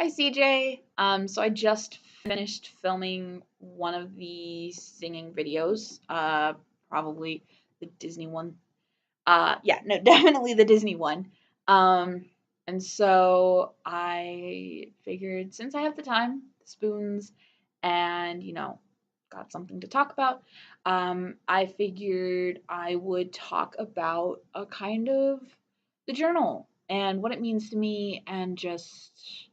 Hi CJ. So I just finished filming one of the singing videos. Probably the Disney one. Yeah, no, definitely the Disney one. Um, and so I figured since I have the time, the spoons, and got something to talk about, I figured I would talk about a kind of the journal and what it means to me and just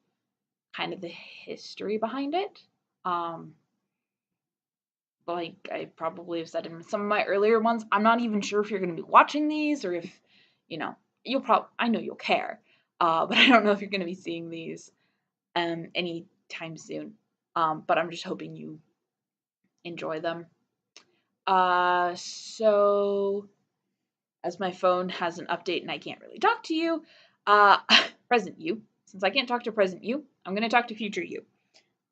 kind of the history behind it. Um, like I probably have said in some of my earlier ones, I'm not even sure if you're going to be watching these or if, you know, you'll probably, I know you'll care, but I don't know if you're going to be seeing these anytime soon. But I'm just hoping you enjoy them. So as my phone has an update and I can't really talk to you, uh, present you, since I can't talk to present you, I'm going to talk to future you.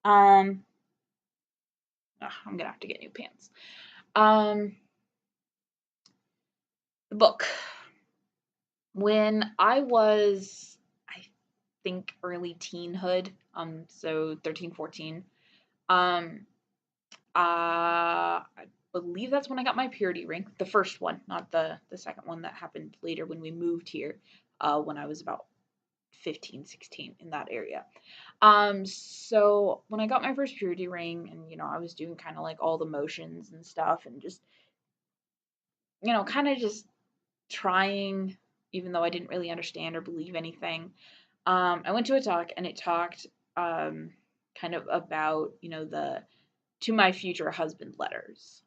Um, I'm gonna have to get new pants. Um, the book. When I was, I think, early teenhood, so 13, 14, I believe that's when I got my purity ring. The first one, not the second one that happened later when we moved here, when I was about 15, 16 in that area. So when I got my first purity ring and, I was doing kind of like all the motions and stuff and just, kind of just trying, even though I didn't really understand or believe anything. I went to a talk and it talked kind of about, the to my future husband letters,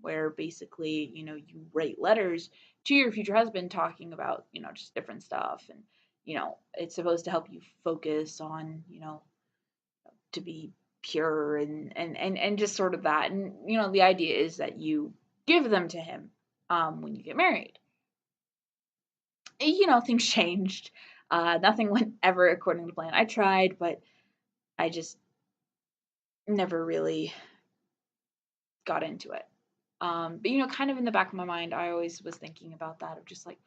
where basically, you write letters to your future husband talking about, just different stuff. And, it's supposed to help you focus on, to be pure and just sort of that. And, the idea is that you give them to him when you get married. Things changed. Nothing went ever according to plan. I tried, but I just never really got into it. But kind of in the back of my mind, I always was thinking about that of just like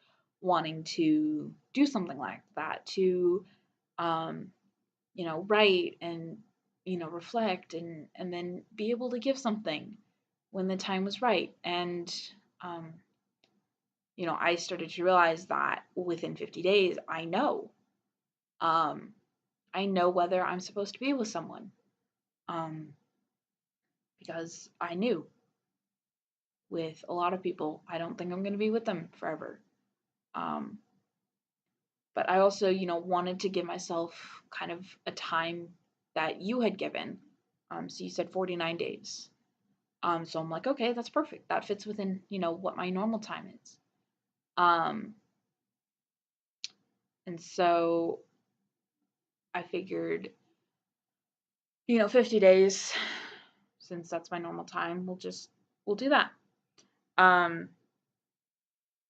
wanting to do something like that to, um, write and reflect and then be able to give something when the time was right. And um, I started to realize that within 50 days, Um, I know whether I'm supposed to be with someone. Um, because I knew with a lot of people, I don't think I'm going to be with them forever. Um, but I also, wanted to give myself kind of a time that you had given. So you said 49 days. So I'm like, okay, that's perfect. That fits within, what my normal time is. Um, and so I figured, 50 days, since that's my normal time, we'll do that. Um,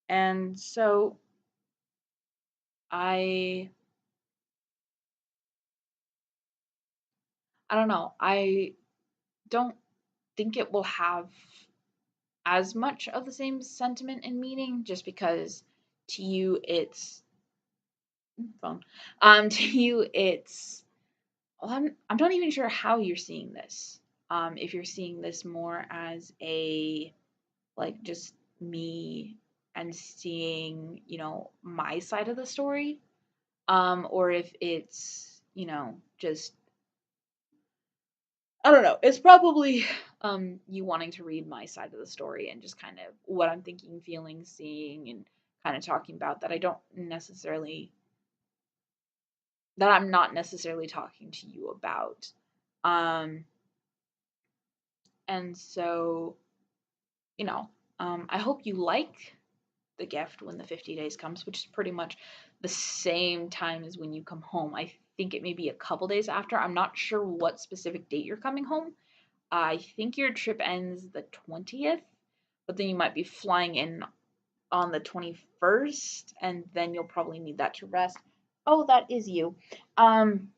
and so I I don't know. I don't think it will have as much of the same sentiment and meaning just because to you it's phone. To you it's well, I'm not even sure how you're seeing this. If you're seeing this more as a like just me and seeing, my side of the story, or if it's, just I don't know. It's probably you wanting to read my side of the story and just kind of what I'm thinking, feeling, seeing, and kind of talking about that I'm not necessarily talking to you about. Um, and so, you know, I hope you like the gift when the 50 days comes, which is pretty much the same time as when you come home. I think it may be a couple days after. I'm not sure what specific date you're coming home. I think your trip ends the 20th, but then you might be flying in on the 21st, and then you'll probably need that to rest. Oh, that is you. Um,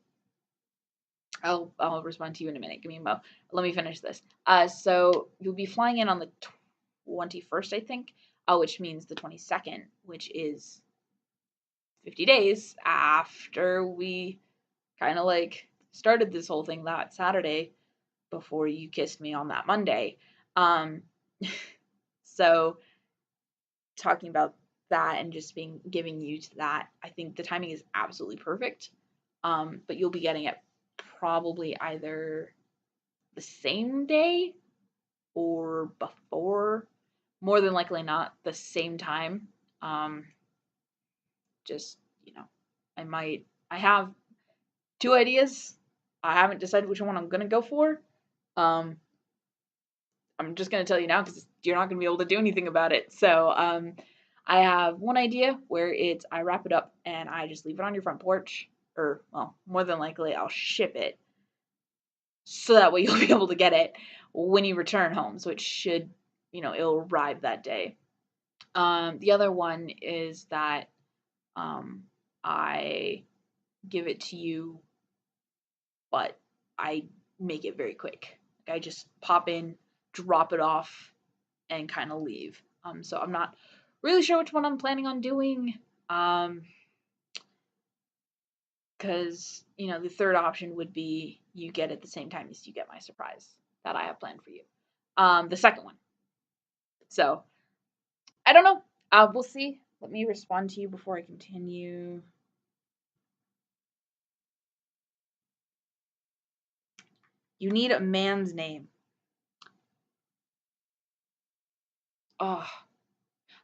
I'll respond to you in a minute. Give me a mo. Let me finish this. So you'll be flying in on the 21st, I think, which means the 22nd, which is 50 days after we kind of like started this whole thing that Saturday before you kissed me on that Monday. Um, so talking about that and just being giving you to that, I think the timing is absolutely perfect. But you'll be getting it probably either the same day or before, more than likely not the same time. Um, just, I have two ideas. I haven't decided which one I'm going to go for. Um, I'm just going to tell you now because you're not going to be able to do anything about it. So, I have one idea where I wrap it up and I just leave it on your front porch, or, well, more than likely I'll ship it so that way you'll be able to get it when you return home. So it should, it'll arrive that day. The other one is that I give it to you, but I make it very quick. Like I just pop in, drop it off, and kind of leave. So I'm not really sure which one I'm planning on doing. Because the third option would be you get it the same time as you get my surprise that I have planned for you. The second one. So I don't know. We'll see. Let me respond to you before I continue. You need a man's name. Oh,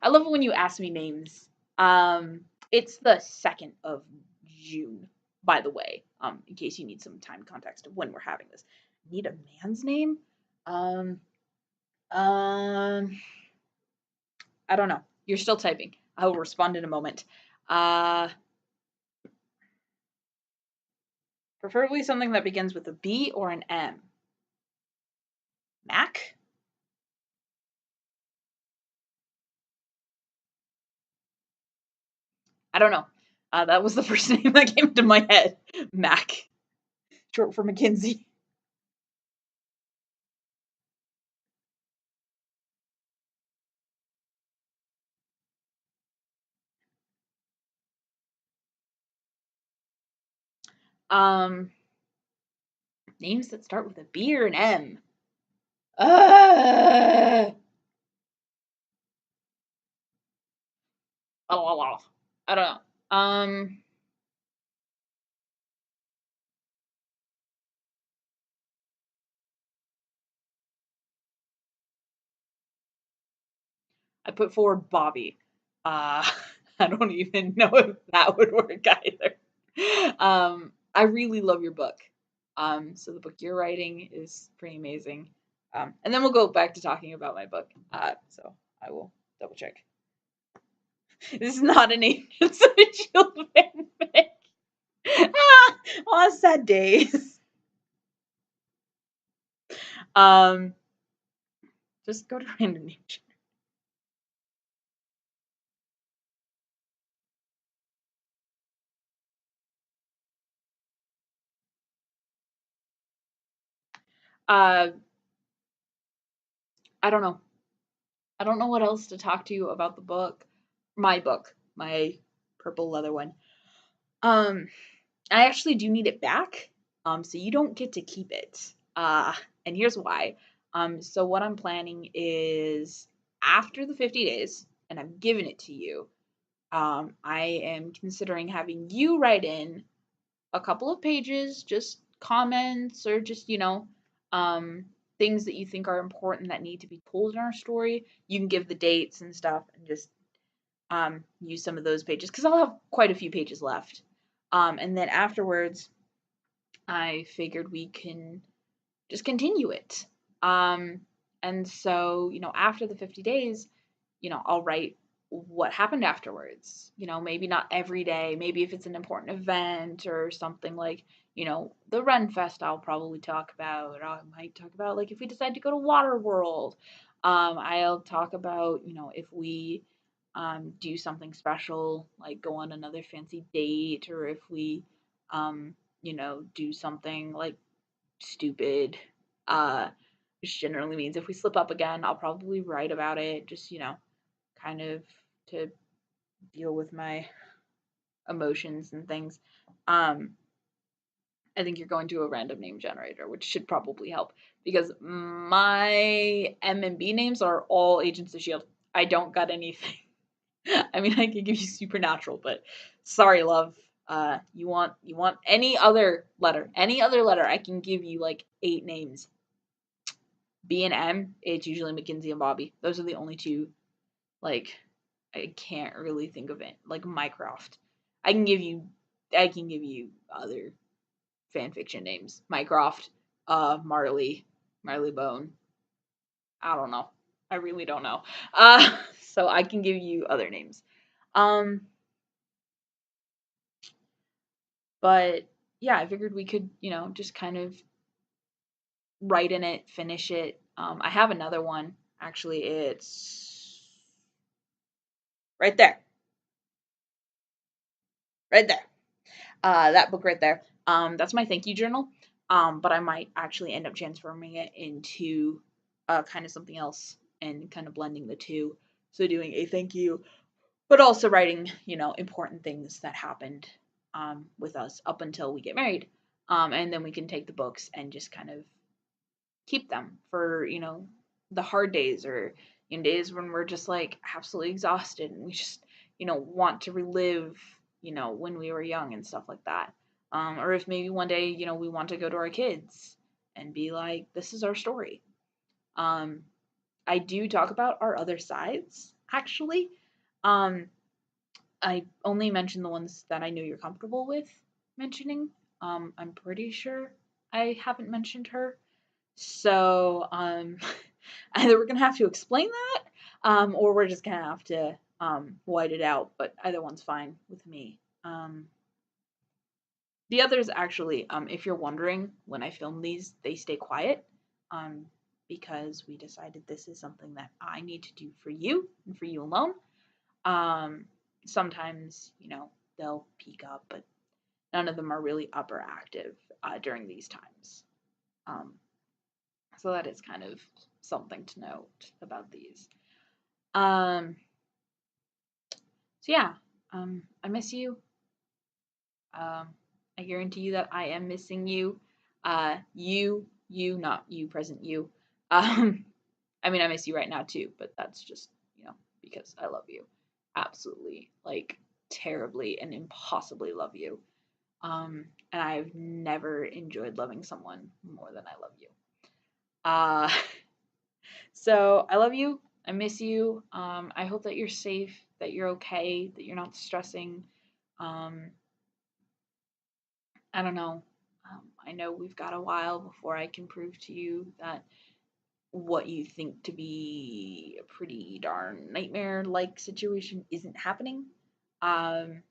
I love it when you ask me names. It's the 2nd of June, by the way, in case you need some time context of when we're having this. Need a man's name? Um, um, I don't know. You're still typing. I will respond in a moment. Uh, Preferably something that begins with a B or an M. Mac? I don't know. That was the first name that came to my head. Mac. Short for Mackenzie. Um, Names that start with a B or an M. Uh, I don't know. I put forward Bobby. Uh, I don't even know if that would work either. I really love your book. So the book you're writing is pretty amazing. And then we'll go back to talking about my book. So I will double check. This is not an Angels and Shield fanfic. Ah, sad days. Um, just go to random nature. Uh, I don't know. I don't know what else to talk to you about the book. My book, my purple leather one. Um, I actually do need it back. So you don't get to keep it. And here's why. So what I'm planning is after the 50 days, and I'm giving it to you. I am considering having you write in a couple of pages, just comments or just, um, things that you think are important that need to be told in our story. You can give the dates and stuff and just use some of those pages because I'll have quite a few pages left. And then afterwards, I figured we can just continue it. Um, and so, after the 50 days, I'll write what happened afterwards. Maybe not every day. Maybe if it's an important event or something like, the Ren Fest, I'll probably talk about. Or I might talk about like if we decide to go to Water World. I'll talk about, if we do something special, like go on another fancy date, or if we, do something like stupid, uh, which generally means if we slip up again, I'll probably write about it, just, kind of to deal with my emotions and things. Um, I think you're going to a random name generator, which should probably help because my M and B names are all Agents of Shield. I don't got anything. I mean, I could give you Supernatural, but sorry, love. You want any other letter? Any other letter? I can give you like 8 names. B and M, it's usually Mackenzie and Bobby. Those are the only two. Like, I can't really think of it. Like Mycroft. I can give you. I can give you other fan fiction names. Mycroft, Marley, Marley Bone. I don't know. I really don't know. So I can give you other names. Um, but yeah, I figured we could, just kind of write in it, finish it. I have another one. Actually, it's right there. Right there. That book right there. That's my thank you journal. But I might actually end up transforming it into kind of something else and kind of blending the two. So doing a thank you, but also writing, important things that happened with us up until we get married. And then we can take the books and just kind of keep them for, the hard days or in days when we're just like absolutely exhausted and we just, want to relive, when we were young and stuff like that. Or if maybe one day, we want to go to our kids and be like, this is our story. Um, I do talk about our other sides, actually. Um, I only mention the ones that I know you're comfortable with mentioning. I'm pretty sure I haven't mentioned her. So, either we're gonna have to explain that, or we're just gonna have to white it out. But either one's fine with me. The others actually, if you're wondering, when I film these, they stay quiet, um, because we decided this is something that I need to do for you and for you alone. Um, Sometimes, they'll peak up, but none of them are really up or active during these times. Um, so that is kind of something to note about these. Um, so yeah, I miss you. Um, I guarantee you that I am missing you. You, not you, present you. Um, I mean, I miss you right now too, but that's just, because I love you. Absolutely, like, terribly and impossibly love you. And I've never enjoyed loving someone more than I love you. Uh, so I love you. I miss you. I hope that you're safe, that you're okay, that you're not stressing. Um, I don't know. I know we've got a while before I can prove to you that what you think to be a pretty darn nightmare like situation isn't happening. Um,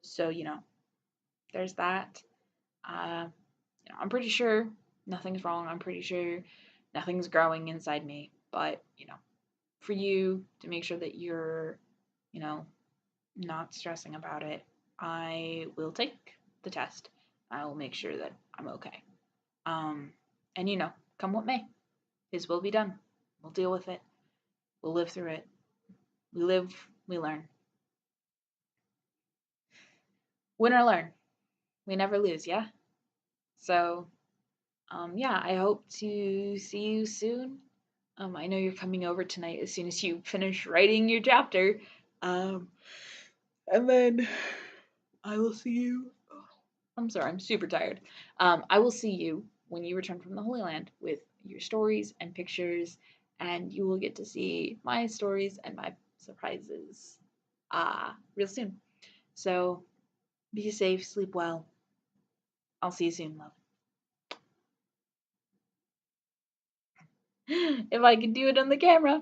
so, there's that. Uh, I'm pretty sure nothing's wrong. I'm pretty sure nothing's growing inside me. But, for you to make sure that you're, you know, not stressing about it, I will take the test. I will make sure that I'm okay. Um, and come what may, His will be done. We'll deal with it. We'll live through it. We live, we learn. Win or learn. We never lose, yeah? So, yeah, I hope to see you soon. I know you're coming over tonight as soon as you finish writing your chapter. Um, and then I will see you. I'm sorry, I'm super tired. I will see you when you return from the Holy Land with your stories and pictures, and you will get to see my stories and my surprises real soon. So be safe, sleep well. I'll see you soon, love. If I can do it on the camera.